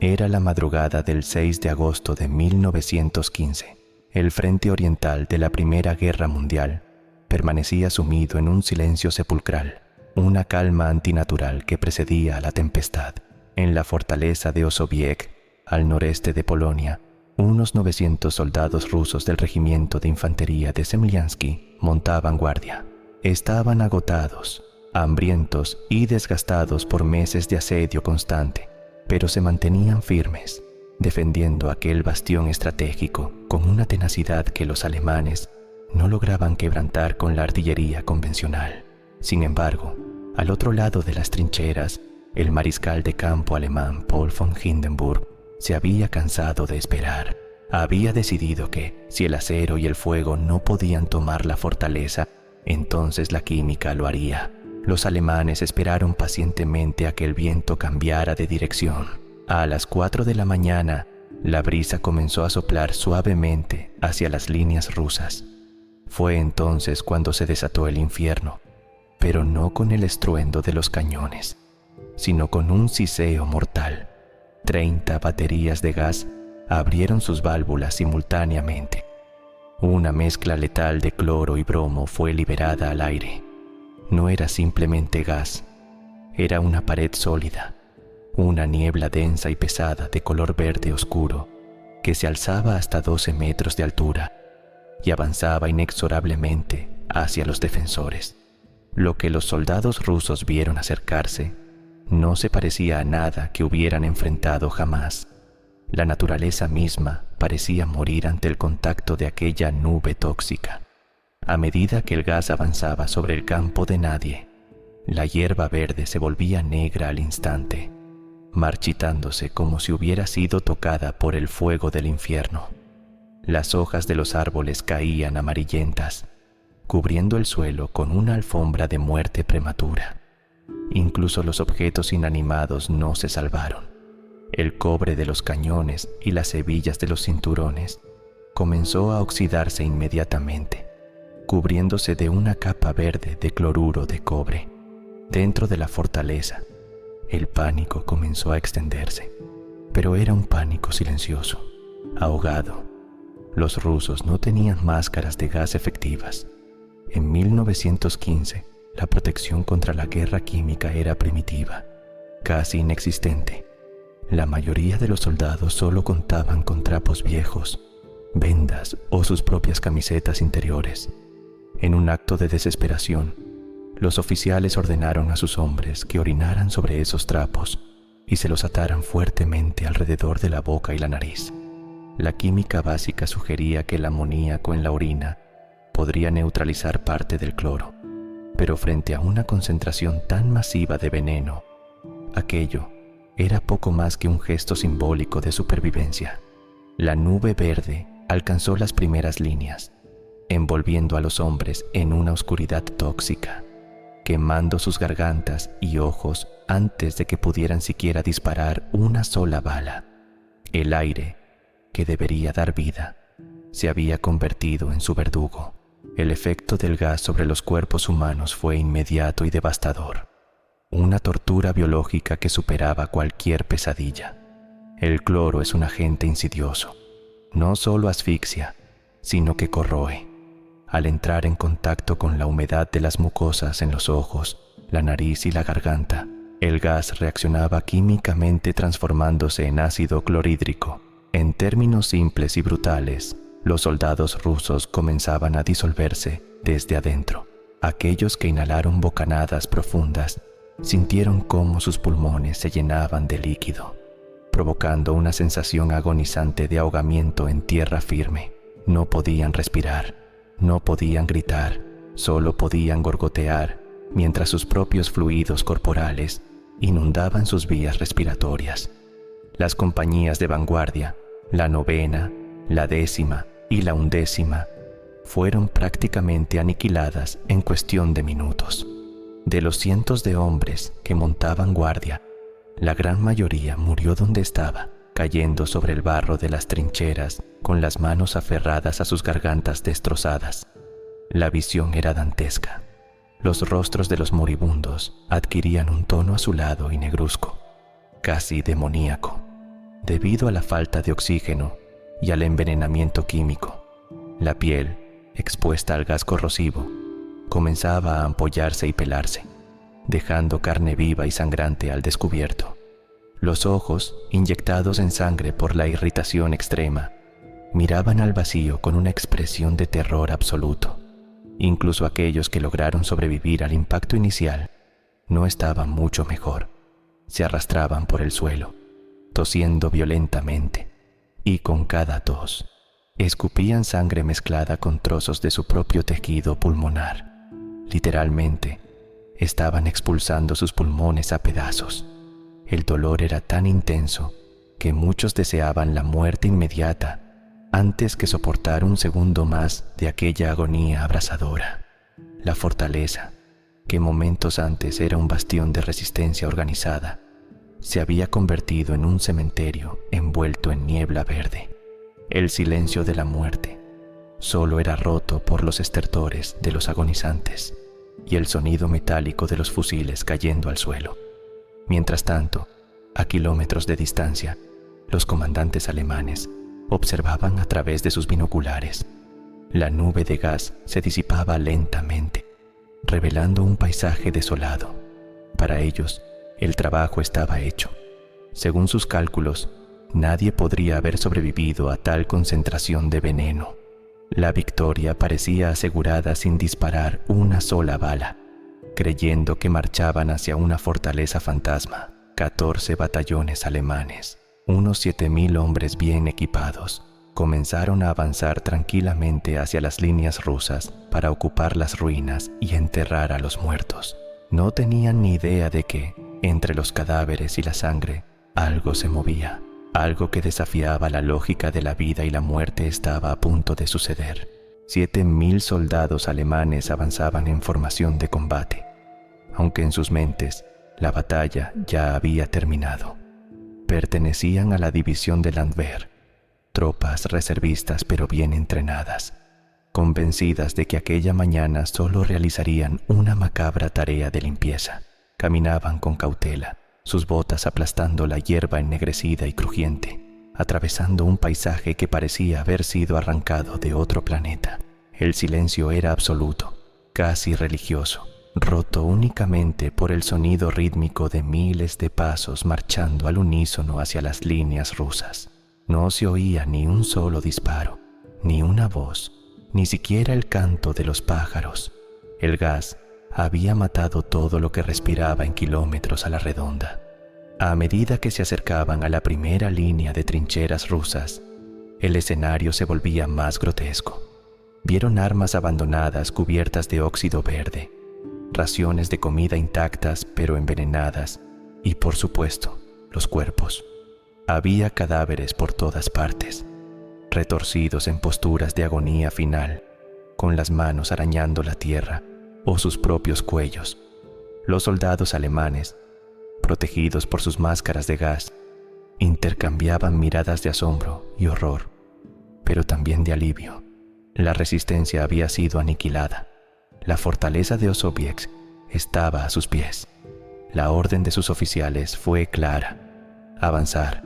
Era la madrugada del 6 de agosto de 1915. El frente oriental de la Primera Guerra Mundial permanecía sumido en un silencio sepulcral, una calma antinatural que precedía a la tempestad. En la fortaleza de Osowiec, al noreste de Polonia, unos 900 soldados rusos del regimiento de infantería de Semliansky montaban guardia. Estaban agotados, hambrientos y desgastados por meses de asedio constante, pero se mantenían firmes, defendiendo aquel bastión estratégico con una tenacidad que los alemanes no lograban quebrantar con la artillería convencional. Sin embargo, al otro lado de las trincheras, el mariscal de campo alemán Paul von Hindenburg se había cansado de esperar. Había decidido que, si el acero y el fuego no podían tomar la fortaleza, entonces la química lo haría. Los alemanes esperaron pacientemente a que el viento cambiara de dirección. A las 4 de la mañana, la brisa comenzó a soplar suavemente hacia las líneas rusas. Fue entonces cuando se desató el infierno, pero no con el estruendo de los cañones, sino con un siseo mortal. 30 baterías de gas abrieron sus válvulas simultáneamente. Una mezcla letal de cloro y bromo fue liberada al aire. No era simplemente gas, era una pared sólida, una niebla densa y pesada de color verde oscuro que se alzaba hasta 12 metros de altura y avanzaba inexorablemente hacia los defensores. Lo que los soldados rusos vieron acercarse no se parecía a nada que hubieran enfrentado jamás. La naturaleza misma parecía morir ante el contacto de aquella nube tóxica. A medida que el gas avanzaba sobre el campo de nadie, la hierba verde se volvía negra al instante, marchitándose como si hubiera sido tocada por el fuego del infierno. Las hojas de los árboles caían amarillentas, cubriendo el suelo con una alfombra de muerte prematura. Incluso los objetos inanimados no se salvaron. El cobre de los cañones y las hebillas de los cinturones comenzó a oxidarse inmediatamente, cubriéndose de una capa verde de cloruro de cobre. Dentro de la fortaleza, el pánico comenzó a extenderse, pero era un pánico silencioso, ahogado. Los rusos no tenían máscaras de gas efectivas. En 1915, la protección contra la guerra química era primitiva, casi inexistente. La mayoría de los soldados solo contaban con trapos viejos, vendas o sus propias camisetas interiores. En un acto de desesperación, los oficiales ordenaron a sus hombres que orinaran sobre esos trapos y se los ataran fuertemente alrededor de la boca y la nariz. La química básica sugería que el amoníaco en la orina podría neutralizar parte del cloro, pero frente a una concentración tan masiva de veneno, aquello era poco más que un gesto simbólico de supervivencia. La nube verde alcanzó las primeras líneas, envolviendo a los hombres en una oscuridad tóxica, quemando sus gargantas y ojos antes de que pudieran siquiera disparar una sola bala. El aire, que debería dar vida, se había convertido en su verdugo. El efecto del gas sobre los cuerpos humanos fue inmediato y devastador, una tortura biológica que superaba cualquier pesadilla. El cloro es un agente insidioso, no solo asfixia, sino que corroe. Al entrar en contacto con la humedad de las mucosas en los ojos, la nariz y la garganta, el gas reaccionaba químicamente transformándose en ácido clorhídrico. En términos simples y brutales, los soldados rusos comenzaban a disolverse desde adentro. Aquellos que inhalaron bocanadas profundas sintieron cómo sus pulmones se llenaban de líquido, provocando una sensación agonizante de ahogamiento en tierra firme. No podían respirar, no podían gritar, solo podían gorgotear, mientras sus propios fluidos corporales inundaban sus vías respiratorias. Las compañías de vanguardia, la 9ª, la 10ª y la 11ª, fueron prácticamente aniquiladas en cuestión de minutos. De los cientos de hombres que montaban guardia, la gran mayoría murió donde estaba, cayendo sobre el barro de las trincheras con las manos aferradas a sus gargantas destrozadas. La visión era dantesca. Los rostros de los moribundos adquirían un tono azulado y negruzco, casi demoníaco. debido a la falta de oxígeno y al envenenamiento químico. La piel, expuesta al gas corrosivo, comenzaba a ampollarse y pelarse, dejando carne viva y sangrante al descubierto. Los ojos, inyectados en sangre por la irritación extrema, miraban al vacío con una expresión de terror absoluto. Incluso aquellos que lograron sobrevivir al impacto inicial no estaban mucho mejor. Se arrastraban por el suelo, tosiendo violentamente, y con cada tos, escupían sangre mezclada con trozos de su propio tejido pulmonar. Literalmente, estaban expulsando sus pulmones a pedazos. El dolor era tan intenso que muchos deseaban la muerte inmediata antes que soportar un segundo más de aquella agonía abrasadora. La fortaleza, que momentos antes era un bastión de resistencia organizada, se había convertido en un cementerio envuelto en niebla verde. El silencio de la muerte solo era roto por los estertores de los agonizantes y el sonido metálico de los fusiles cayendo al suelo. Mientras tanto, a kilómetros de distancia, los comandantes alemanes observaban a través de sus binoculares. La nube de gas se disipaba lentamente, revelando un paisaje desolado. Para ellos, el trabajo estaba hecho. Según sus cálculos, nadie podría haber sobrevivido a tal concentración de veneno. La victoria parecía asegurada sin disparar una sola bala, creyendo que marchaban hacia una fortaleza fantasma. 14 batallones alemanes, unos 7.000 hombres bien equipados, comenzaron a avanzar tranquilamente hacia las líneas rusas para ocupar las ruinas y enterrar a los muertos. No tenían ni idea de que, entre los cadáveres y la sangre, algo se movía. Algo que desafiaba la lógica de la vida y la muerte estaba a punto de suceder. 7.000 soldados alemanes avanzaban en formación de combate, aunque en sus mentes la batalla ya había terminado. Pertenecían a la división de Landwehr, tropas reservistas pero bien entrenadas, convencidas de que aquella mañana solo realizarían una macabra tarea de limpieza. Caminaban con cautela, sus botas aplastando la hierba ennegrecida y crujiente, atravesando un paisaje que parecía haber sido arrancado de otro planeta. El silencio era absoluto, casi religioso, roto únicamente por el sonido rítmico de miles de pasos marchando al unísono hacia las líneas rusas. No se oía ni un solo disparo, ni una voz, ni siquiera el canto de los pájaros. El gas había matado todo lo que respiraba en kilómetros a la redonda. A medida que se acercaban a la primera línea de trincheras rusas, el escenario se volvía más grotesco. Vieron armas abandonadas cubiertas de óxido verde, raciones de comida intactas pero envenenadas y, por supuesto, los cuerpos. Había cadáveres por todas partes, retorcidos en posturas de agonía final, con las manos arañando la tierra o sus propios cuellos. Los soldados alemanes, protegidos por sus máscaras de gas, intercambiaban miradas de asombro y horror, pero también de alivio. La resistencia había sido aniquilada. La fortaleza de Osowiec estaba a sus pies. La orden de sus oficiales fue clara: avanzar,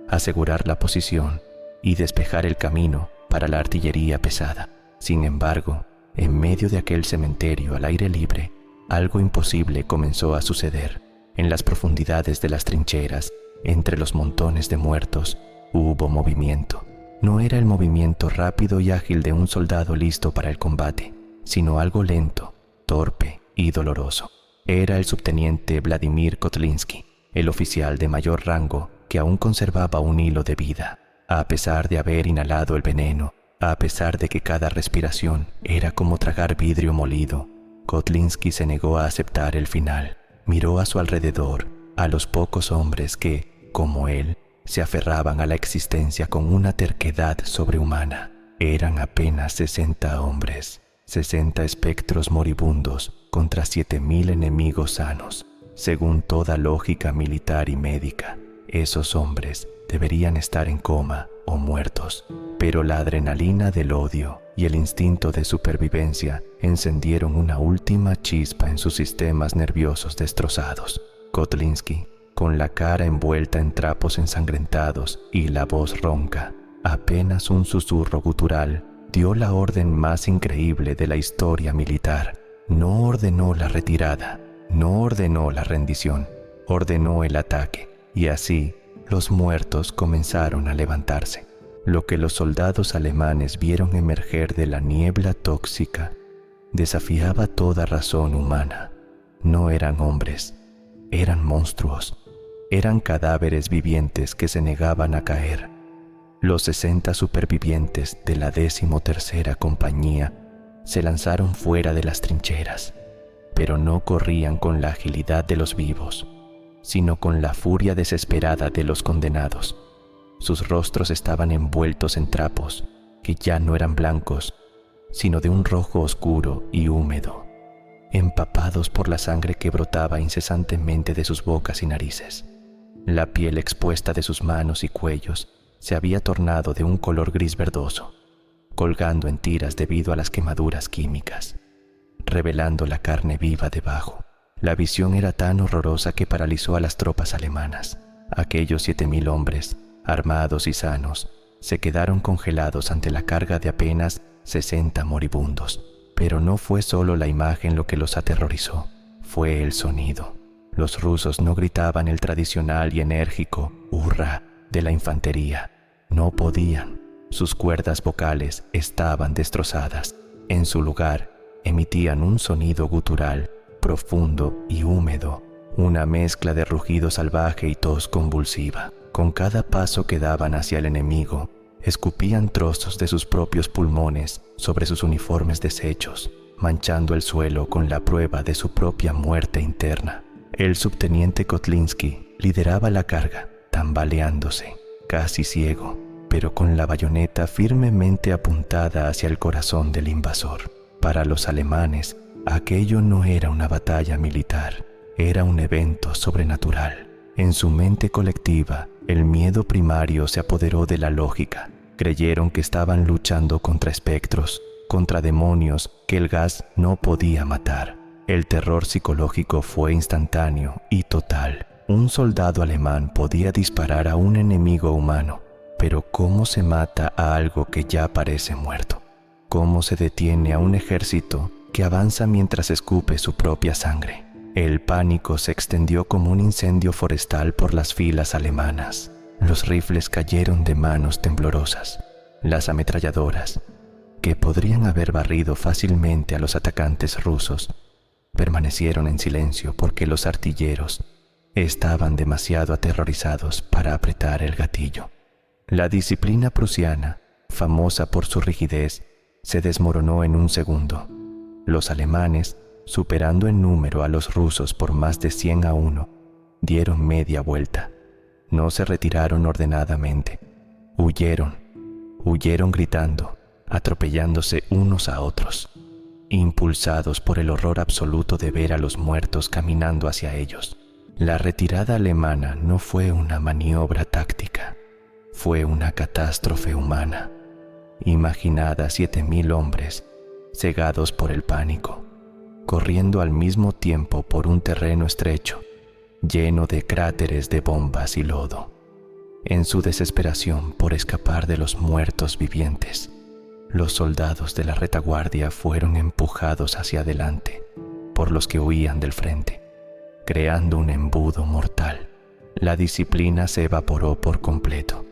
asegurar la posición y despejar el camino para la artillería pesada. Sin embargo, en medio de aquel cementerio al aire libre, algo imposible comenzó a suceder. En las profundidades de las trincheras, entre los montones de muertos, hubo movimiento. No era el movimiento rápido y ágil de un soldado listo para el combate, sino algo lento, torpe y doloroso. Era el subteniente Vladimir Kotlinski, el oficial de mayor rango que aún conservaba un hilo de vida. A pesar de haber inhalado el veneno, a pesar de que cada respiración era como tragar vidrio molido, Kotlinski se negó a aceptar el final. Miró a su alrededor, a los pocos hombres que, como él, se aferraban a la existencia con una terquedad sobrehumana. Eran apenas 60 hombres, 60 espectros moribundos contra 7.000 enemigos sanos. Según toda lógica militar y médica, esos hombres deberían estar en coma o muertos. Pero la adrenalina del odio y el instinto de supervivencia encendieron una última chispa en sus sistemas nerviosos destrozados. Kotlinski con la cara envuelta en trapos ensangrentados y la voz ronca, apenas un susurro gutural, dio la orden más increíble de la historia militar. No ordenó la retirada, no ordenó la rendición, ordenó el ataque, y así los muertos comenzaron a levantarse. Lo que los soldados alemanes vieron emerger de la niebla tóxica desafiaba toda razón humana. No eran hombres, eran monstruos, eran cadáveres vivientes que se negaban a caer. Los 60 supervivientes de la 13ª compañía se lanzaron fuera de las trincheras, pero no corrían con la agilidad de los vivos, sino con la furia desesperada de los condenados. Sus rostros estaban envueltos en trapos que ya no eran blancos, sino de un rojo oscuro y húmedo, empapados por la sangre que brotaba incesantemente de sus bocas y narices. La piel expuesta de sus manos y cuellos se había tornado de un color gris verdoso, colgando en tiras debido a las quemaduras químicas, revelando la carne viva debajo. La visión era tan horrorosa que paralizó a las tropas alemanas. Aquellos 7.000 hombres, armados y sanos, se quedaron congelados ante la carga de apenas 60 moribundos. Pero no fue solo la imagen lo que los aterrorizó, fue el sonido. Los rusos no gritaban el tradicional y enérgico hurra de la infantería. No podían. Sus cuerdas vocales estaban destrozadas. En su lugar, emitían un sonido gutural, profundo y húmedo, una mezcla de rugido salvaje y tos convulsiva. Con cada paso que daban hacia el enemigo, escupían trozos de sus propios pulmones sobre sus uniformes deshechos, manchando el suelo con la prueba de su propia muerte interna. El subteniente Kotlinski lideraba la carga, tambaleándose, casi ciego, pero con la bayoneta firmemente apuntada hacia el corazón del invasor. Para los alemanes, aquello no era una batalla militar, era un evento sobrenatural. En su mente colectiva, el miedo primario se apoderó de la lógica. Creyeron que estaban luchando contra espectros, contra demonios que el gas no podía matar. El terror psicológico fue instantáneo y total. Un soldado alemán podía disparar a un enemigo humano, pero ¿cómo se mata a algo que ya parece muerto? ¿Cómo se detiene a un ejército que avanza mientras escupe su propia sangre? El pánico se extendió como un incendio forestal por las filas alemanas. Los rifles cayeron de manos temblorosas. Las ametralladoras, que podrían haber barrido fácilmente a los atacantes rusos, permanecieron en silencio porque los artilleros estaban demasiado aterrorizados para apretar el gatillo. La disciplina prusiana, famosa por su rigidez, se desmoronó en un segundo. Los alemanes, superando en número a los rusos por más de 100-1, dieron media vuelta. No se retiraron ordenadamente. Huyeron gritando, atropellándose unos a otros, impulsados por el horror absoluto de ver a los muertos caminando hacia ellos. La retirada alemana no fue una maniobra táctica, fue una catástrofe humana, imaginada 7.000 hombres, cegados por el pánico, corriendo al mismo tiempo por un terreno estrecho, lleno de cráteres de bombas y lodo. En su desesperación por escapar de los muertos vivientes, los soldados de la retaguardia fueron empujados hacia adelante por los que huían del frente, creando un embudo mortal. La disciplina se evaporó por completo.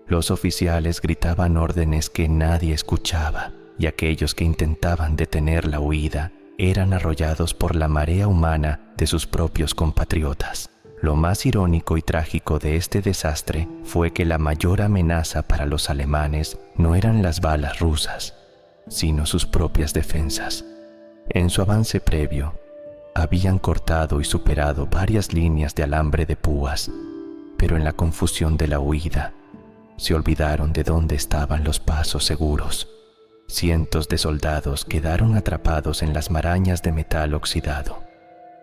Los oficiales gritaban órdenes que nadie escuchaba, y aquellos que intentaban detener la huida eran arrollados por la marea humana de sus propios compatriotas. Lo más irónico y trágico de este desastre fue que la mayor amenaza para los alemanes no eran las balas rusas, sino sus propias defensas. En su avance previo, habían cortado y superado varias líneas de alambre de púas, pero en la confusión de la huida, se olvidaron de dónde estaban los pasos seguros. Cientos de soldados quedaron atrapados en las marañas de metal oxidado,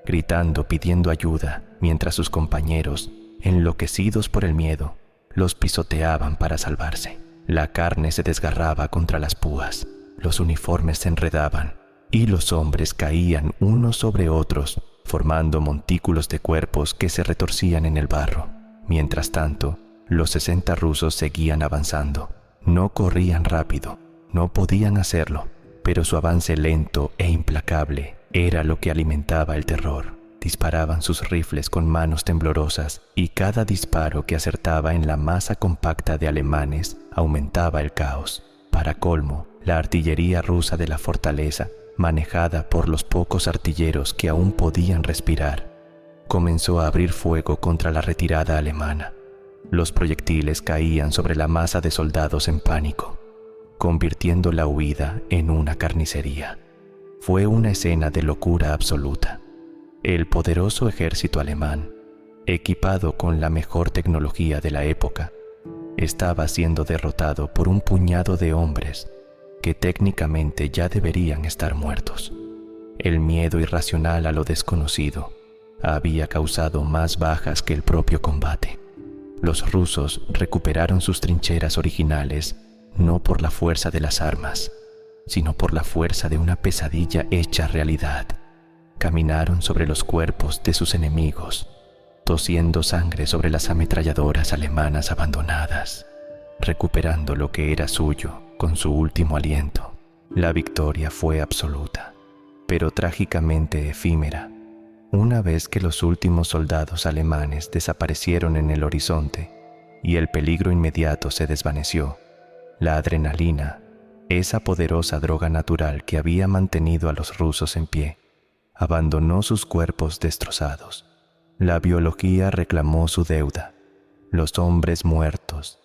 gritando pidiendo ayuda, mientras sus compañeros, enloquecidos por el miedo, los pisoteaban para salvarse. La carne se desgarraba contra las púas, los uniformes se enredaban y los hombres caían unos sobre otros, formando montículos de cuerpos que se retorcían en el barro. Mientras tanto, los 60 rusos seguían avanzando. No corrían rápido, no podían hacerlo, pero su avance lento e implacable era lo que alimentaba el terror. Disparaban sus rifles con manos temblorosas y cada disparo que acertaba en la masa compacta de alemanes aumentaba el caos. Para colmo, la artillería rusa de la fortaleza, manejada por los pocos artilleros que aún podían respirar, comenzó a abrir fuego contra la retirada alemana. Los proyectiles caían sobre la masa de soldados en pánico, convirtiendo la huida en una carnicería. Fue una escena de locura absoluta. El poderoso ejército alemán, equipado con la mejor tecnología de la época, estaba siendo derrotado por un puñado de hombres que técnicamente ya deberían estar muertos. El miedo irracional a lo desconocido había causado más bajas que el propio combate. Los rusos recuperaron sus trincheras originales no por la fuerza de las armas, sino por la fuerza de una pesadilla hecha realidad. Caminaron sobre los cuerpos de sus enemigos, tosiendo sangre sobre las ametralladoras alemanas abandonadas, recuperando lo que era suyo con su último aliento. La victoria fue absoluta, pero trágicamente efímera. Una vez que los últimos soldados alemanes desaparecieron en el horizonte y el peligro inmediato se desvaneció, la adrenalina, esa poderosa droga natural que había mantenido a los rusos en pie, abandonó sus cuerpos destrozados. La biología reclamó su deuda. Los hombres muertos,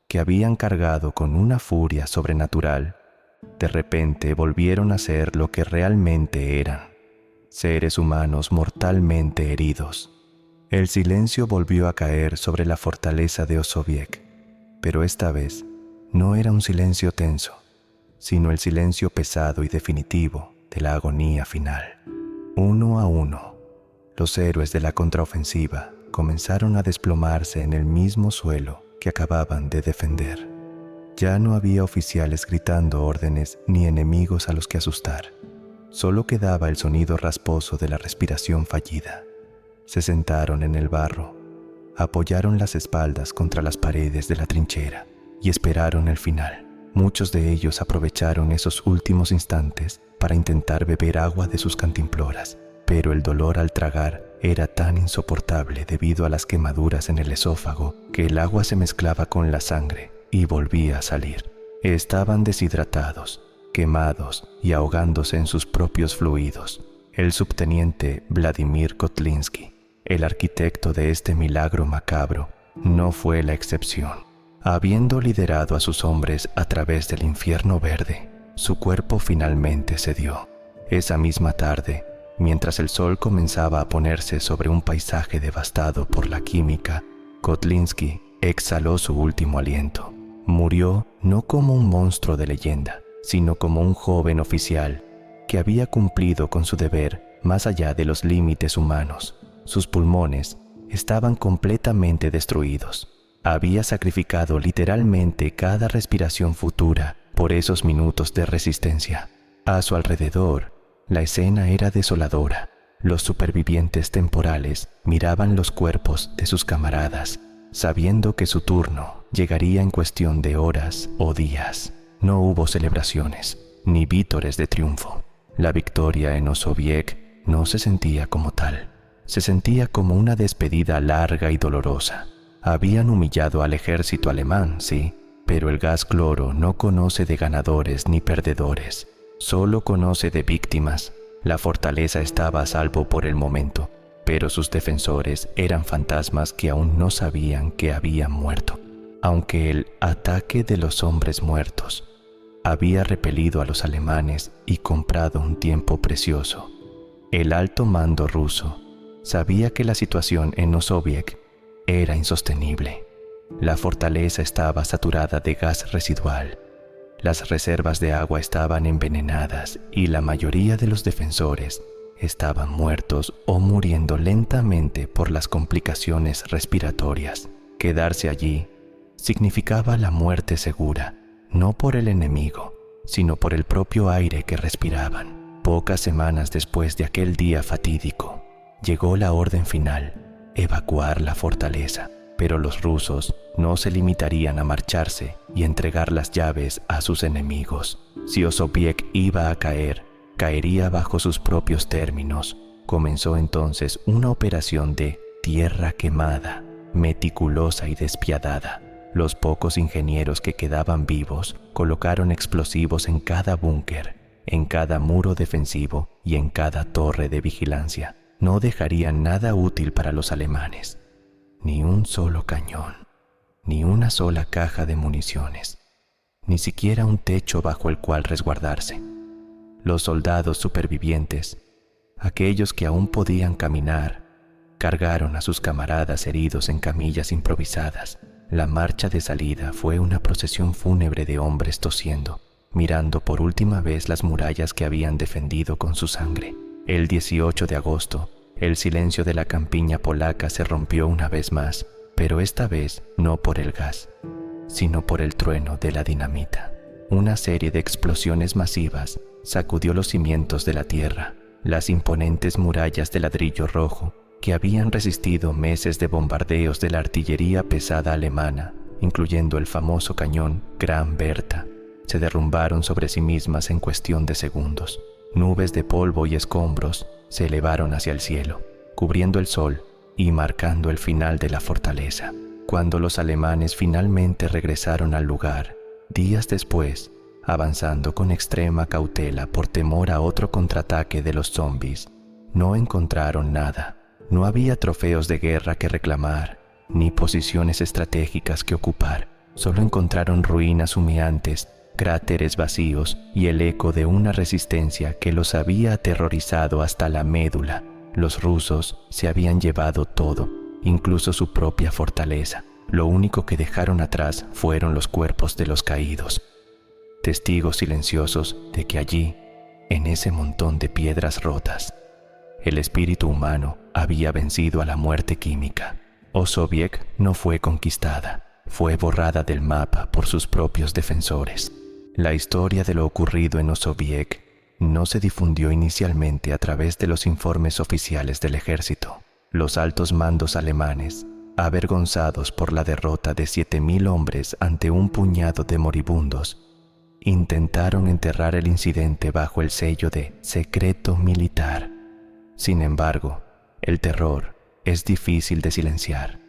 que habían cargado con una furia sobrenatural, de repente volvieron a ser lo que realmente eran: seres humanos mortalmente heridos. El silencio volvió a caer sobre la fortaleza de Osowiec, pero esta vez no era un silencio tenso, sino el silencio pesado y definitivo de la agonía final. Uno a uno, los héroes de la contraofensiva comenzaron a desplomarse en el mismo suelo que acababan de defender. Ya no había oficiales gritando órdenes ni enemigos a los que asustar. Solo quedaba el sonido rasposo de la respiración fallida. Se sentaron en el barro, apoyaron las espaldas contra las paredes de la trinchera y esperaron el final. Muchos de ellos aprovecharon esos últimos instantes para intentar beber agua de sus cantimploras, pero el dolor al tragar era tan insoportable debido a las quemaduras en el esófago que el agua se mezclaba con la sangre y volvía a salir. Estaban deshidratados, quemados y ahogándose en sus propios fluidos. El subteniente Vladimir Kotlinski, el arquitecto de este milagro macabro, no fue la excepción. Habiendo liderado a sus hombres a través del infierno verde, su cuerpo finalmente cedió. Esa misma tarde, mientras el sol comenzaba a ponerse sobre un paisaje devastado por la química, Kotlinski exhaló su último aliento. Murió no como un monstruo de leyenda, sino como un joven oficial que había cumplido con su deber más allá de los límites humanos. Sus pulmones estaban completamente destruidos. Había sacrificado literalmente cada respiración futura por esos minutos de resistencia. A su alrededor, la escena era desoladora. Los supervivientes temporales miraban los cuerpos de sus camaradas, sabiendo que su turno llegaría en cuestión de horas o días. No hubo celebraciones, ni vítores de triunfo. La victoria en Osowiec no se sentía como tal. Se sentía como una despedida larga y dolorosa. Habían humillado al ejército alemán, sí, pero el gas cloro no conoce de ganadores ni perdedores, solo conoce de víctimas. La fortaleza estaba a salvo por el momento, pero sus defensores eran fantasmas que aún no sabían que habían muerto. Aunque el ataque de los hombres muertos había repelido a los alemanes y comprado un tiempo precioso, el alto mando ruso sabía que la situación en Osowiec era insostenible. La fortaleza estaba saturada de gas residual, las reservas de agua estaban envenenadas y la mayoría de los defensores estaban muertos o muriendo lentamente por las complicaciones respiratorias. Quedarse allí significaba la muerte segura, no por el enemigo, sino por el propio aire que respiraban. Pocas semanas después de aquel día fatídico, Llegó la orden final: evacuar la fortaleza. Pero los rusos no se limitarían a marcharse y entregar las llaves a sus enemigos. Si Osowiec iba a caer, caería bajo sus propios términos. Comenzó entonces una operación de tierra quemada, meticulosa y despiadada. Los pocos ingenieros que quedaban vivos colocaron explosivos en cada búnker, en cada muro defensivo y en cada torre de vigilancia. No dejarían nada útil para los alemanes. Ni un solo cañón, ni una sola caja de municiones, ni siquiera un techo bajo el cual resguardarse. Los soldados supervivientes, aquellos que aún podían caminar, cargaron a sus camaradas heridos en camillas improvisadas. La marcha de salida fue una procesión fúnebre de hombres tosiendo, mirando por última vez las murallas que habían defendido con su sangre. El 18 de agosto, el silencio de la campiña polaca se rompió una vez más, pero esta vez no por el gas, sino por el trueno de la dinamita. Una serie de explosiones masivas sacudió los cimientos de la tierra. Las imponentes murallas de ladrillo rojo, que habían resistido meses de bombardeos de la artillería pesada alemana, incluyendo el famoso cañón Gran Bertha, se derrumbaron sobre sí mismas en cuestión de segundos. Nubes de polvo y escombros se elevaron hacia el cielo, cubriendo el sol y marcando el final de la fortaleza. Cuando los alemanes finalmente regresaron al lugar, días después, avanzando con extrema cautela por temor a otro contraataque de los zombies, no encontraron nada. No había trofeos de guerra que reclamar, ni posiciones estratégicas que ocupar. Solo encontraron ruinas humeantes, cráteres vacíos y el eco de una resistencia que los había aterrorizado hasta la médula. Los rusos se habían llevado todo, incluso su propia fortaleza. Lo único que dejaron atrás fueron los cuerpos de los caídos, testigos silenciosos de que allí, en ese montón de piedras rotas, el espíritu humano había vencido a la muerte química. Osowiec no fue conquistada, fue borrada del mapa por sus propios defensores. La historia de lo ocurrido en Osowiec no se difundió inicialmente a través de los informes oficiales del ejército. Los altos mandos alemanes, avergonzados por la derrota de 7.000 hombres ante un puñado de moribundos, intentaron enterrar el incidente bajo el sello de secreto militar. Sin embargo, el terror es difícil de silenciar.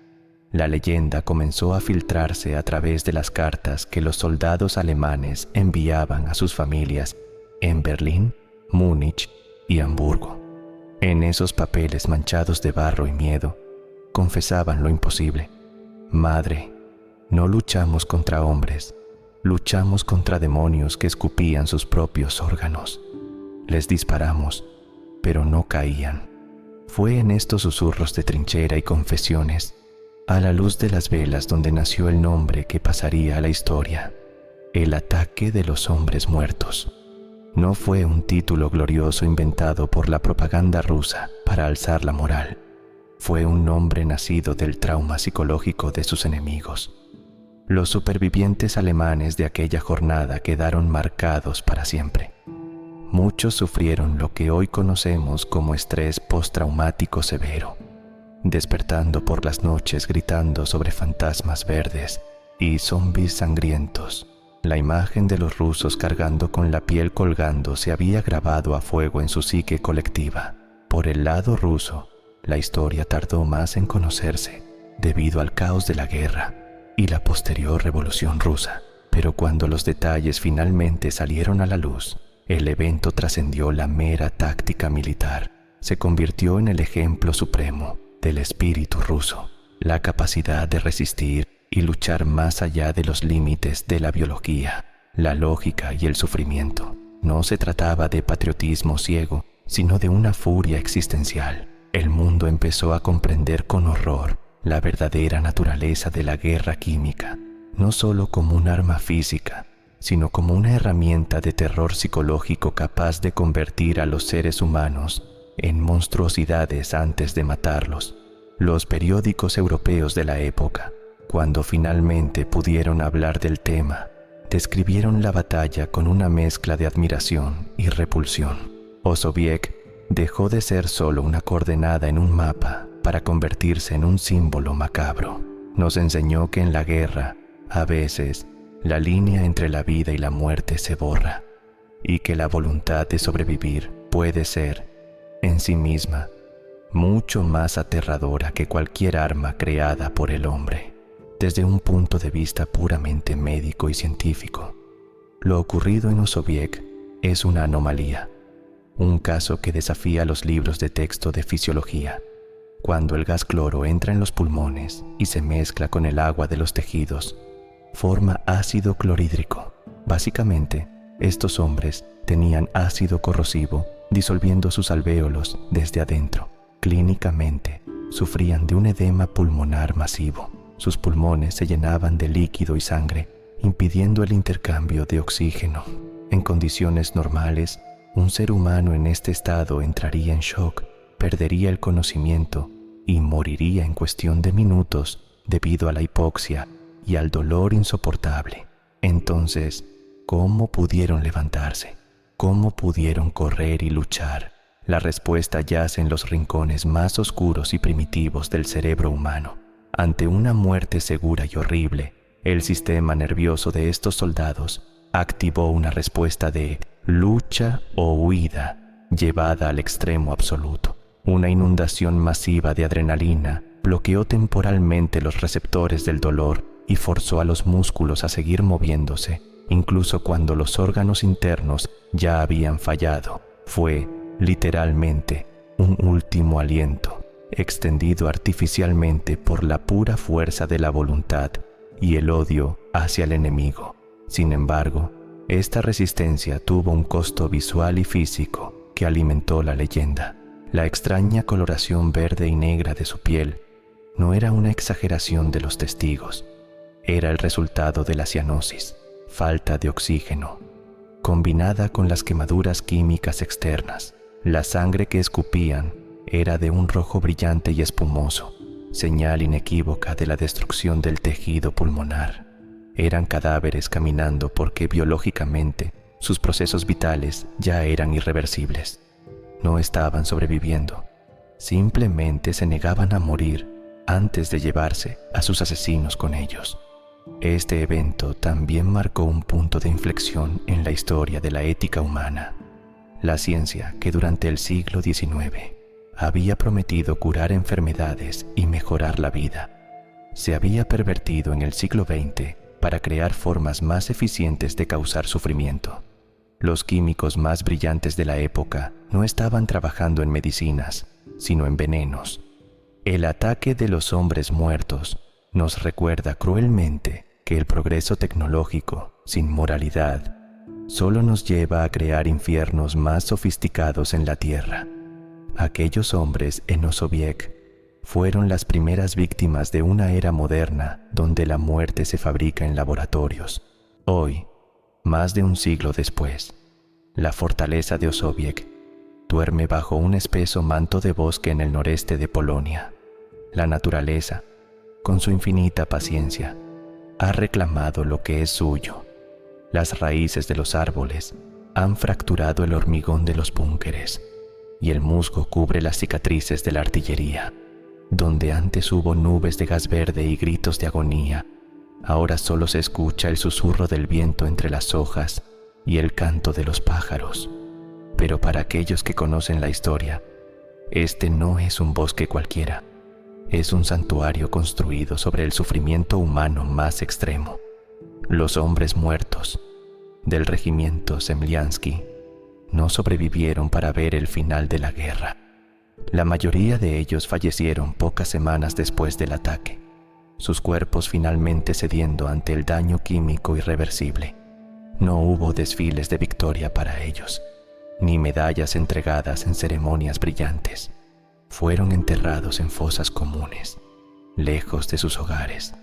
La leyenda comenzó a filtrarse a través de las cartas que los soldados alemanes enviaban a sus familias en Berlín, Múnich y Hamburgo. En esos papeles manchados de barro y miedo, confesaban lo imposible. Madre, no luchamos contra hombres, luchamos contra demonios que escupían sus propios órganos. Les disparamos, pero no caían. Fue en estos susurros de trinchera y confesiones, a la luz de las velas, donde nació el nombre que pasaría a la historia: el ataque de los hombres muertos. No fue un título glorioso inventado por la propaganda rusa para alzar la moral. Fue un nombre nacido del trauma psicológico de sus enemigos. Los supervivientes alemanes de aquella jornada quedaron marcados para siempre. Muchos sufrieron lo que hoy conocemos como estrés postraumático severo, despertando por las noches gritando sobre fantasmas verdes y zombis sangrientos. La imagen de los rusos cargando con la piel colgando se había grabado a fuego en su psique colectiva. Por el lado ruso, la historia tardó más en conocerse debido al caos de la guerra y la posterior revolución rusa. Pero cuando los detalles finalmente salieron a la luz, el evento trascendió la mera táctica militar. Se convirtió en el ejemplo supremo del espíritu ruso, la capacidad de resistir y luchar más allá de los límites de la biología, la lógica y el sufrimiento. No se trataba de patriotismo ciego, sino de una furia existencial. El mundo empezó a comprender con horror la verdadera naturaleza de la guerra química, no solo como un arma física, sino como una herramienta de terror psicológico capaz de convertir a los seres humanos en monstruosidades antes de matarlos. Los periódicos europeos de la época, cuando finalmente pudieron hablar del tema, describieron la batalla con una mezcla de admiración y repulsión. Osowiec dejó de ser solo una coordenada en un mapa para convertirse en un símbolo macabro. Nos enseñó que en la guerra, a veces, la línea entre la vida y la muerte se borra, y que la voluntad de sobrevivir puede ser, en sí misma, mucho más aterradora que cualquier arma creada por el hombre. Desde un punto de vista puramente médico y científico, lo ocurrido en Osowiec es una anomalía, un caso que desafía los libros de texto de fisiología. Cuando el gas cloro entra en los pulmones y se mezcla con el agua de los tejidos, forma ácido clorhídrico. Básicamente, estos hombres tenían ácido corrosivo disolviendo sus alvéolos desde adentro. Clínicamente, sufrían de un edema pulmonar masivo. Sus pulmones se llenaban de líquido y sangre, impidiendo el intercambio de oxígeno. En condiciones normales, un ser humano en este estado entraría en shock, perdería el conocimiento y moriría en cuestión de minutos debido a la hipoxia y al dolor insoportable. Entonces, ¿cómo pudieron levantarse? ¿Cómo pudieron correr y luchar? La respuesta yace en los rincones más oscuros y primitivos del cerebro humano. Ante una muerte segura y horrible, el sistema nervioso de estos soldados activó una respuesta de lucha o huida llevada al extremo absoluto. Una inundación masiva de adrenalina bloqueó temporalmente los receptores del dolor y forzó a los músculos a seguir moviéndose, incluso cuando los órganos internos ya habían fallado. Fue, literalmente, un último aliento, extendido artificialmente por la pura fuerza de la voluntad y el odio hacia el enemigo. Sin embargo, esta resistencia tuvo un costo visual y físico que alimentó la leyenda. La extraña coloración verde y negra de su piel no era una exageración de los testigos, era el resultado de la cianosis, falta de oxígeno, combinada con las quemaduras químicas externas. La sangre que escupían era de un rojo brillante y espumoso, señal inequívoca de la destrucción del tejido pulmonar. Eran cadáveres caminando porque biológicamente sus procesos vitales ya eran irreversibles. No estaban sobreviviendo, simplemente se negaban a morir antes de llevarse a sus asesinos con ellos. Este evento también marcó un punto de inflexión en la historia de la ética humana. La ciencia, que durante el siglo XIX había prometido curar enfermedades y mejorar la vida, se había pervertido en el siglo XX para crear formas más eficientes de causar sufrimiento. Los químicos más brillantes de la época no estaban trabajando en medicinas, sino en venenos. El ataque de los hombres muertos nos recuerda cruelmente que el progreso tecnológico, sin moralidad, solo nos lleva a crear infiernos más sofisticados en la tierra. Aquellos hombres en Osowiec fueron las primeras víctimas de una era moderna donde la muerte se fabrica en laboratorios. Hoy, más de un siglo después, la fortaleza de Osowiec duerme bajo un espeso manto de bosque en el noreste de Polonia. La naturaleza, con su infinita paciencia, ha reclamado lo que es suyo. Las raíces de los árboles han fracturado el hormigón de los búnkeres y el musgo cubre las cicatrices de la artillería. Donde antes hubo nubes de gas verde y gritos de agonía, ahora solo se escucha el susurro del viento entre las hojas y el canto de los pájaros. Pero para aquellos que conocen la historia, este no es un bosque cualquiera. Es un santuario construido sobre el sufrimiento humano más extremo. Los hombres muertos del regimiento Semliansky no sobrevivieron para ver el final de la guerra. La mayoría de ellos fallecieron pocas semanas después del ataque, sus cuerpos finalmente cediendo ante el daño químico irreversible. No hubo desfiles de victoria para ellos, ni medallas entregadas en ceremonias brillantes. Fueron enterrados en fosas comunes, lejos de sus hogares,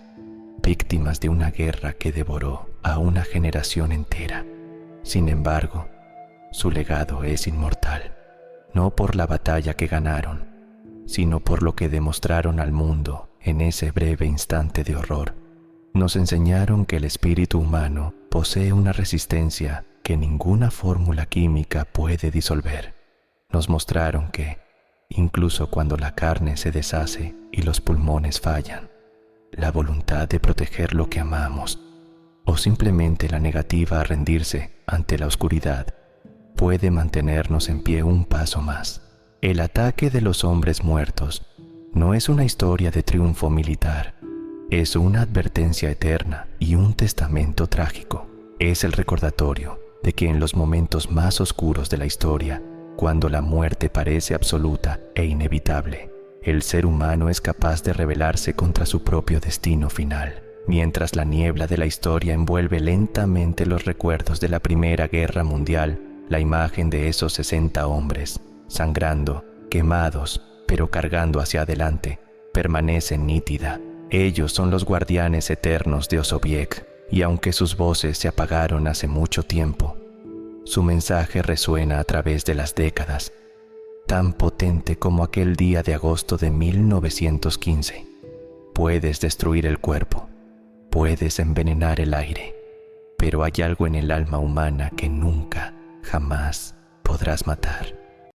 víctimas de una guerra que devoró a una generación entera. Sin embargo, su legado es inmortal, no por la batalla que ganaron, sino por lo que demostraron al mundo en ese breve instante de horror. Nos enseñaron que el espíritu humano posee una resistencia que ninguna fórmula química puede disolver. nos mostraron que, incluso cuando la carne se deshace y los pulmones fallan, la voluntad de proteger lo que amamos, o simplemente la negativa a rendirse ante la oscuridad, puede mantenernos en pie un paso más. El ataque de los hombres muertos no es una historia de triunfo militar, es una advertencia eterna y un testamento trágico. Es el recordatorio de que en los momentos más oscuros de la historia, cuando la muerte parece absoluta e inevitable, el ser humano es capaz de rebelarse contra su propio destino final. Mientras la niebla de la historia envuelve lentamente los recuerdos de la Primera Guerra Mundial, la imagen de esos 60 hombres, sangrando, quemados, pero cargando hacia adelante, permanece nítida. Ellos son los guardianes eternos de Osowiec, y aunque sus voces se apagaron hace mucho tiempo, su mensaje resuena a través de las décadas, tan potente como aquel día de agosto de 1915. Puedes destruir el cuerpo, puedes envenenar el aire, pero hay algo en el alma humana que nunca, jamás podrás matar.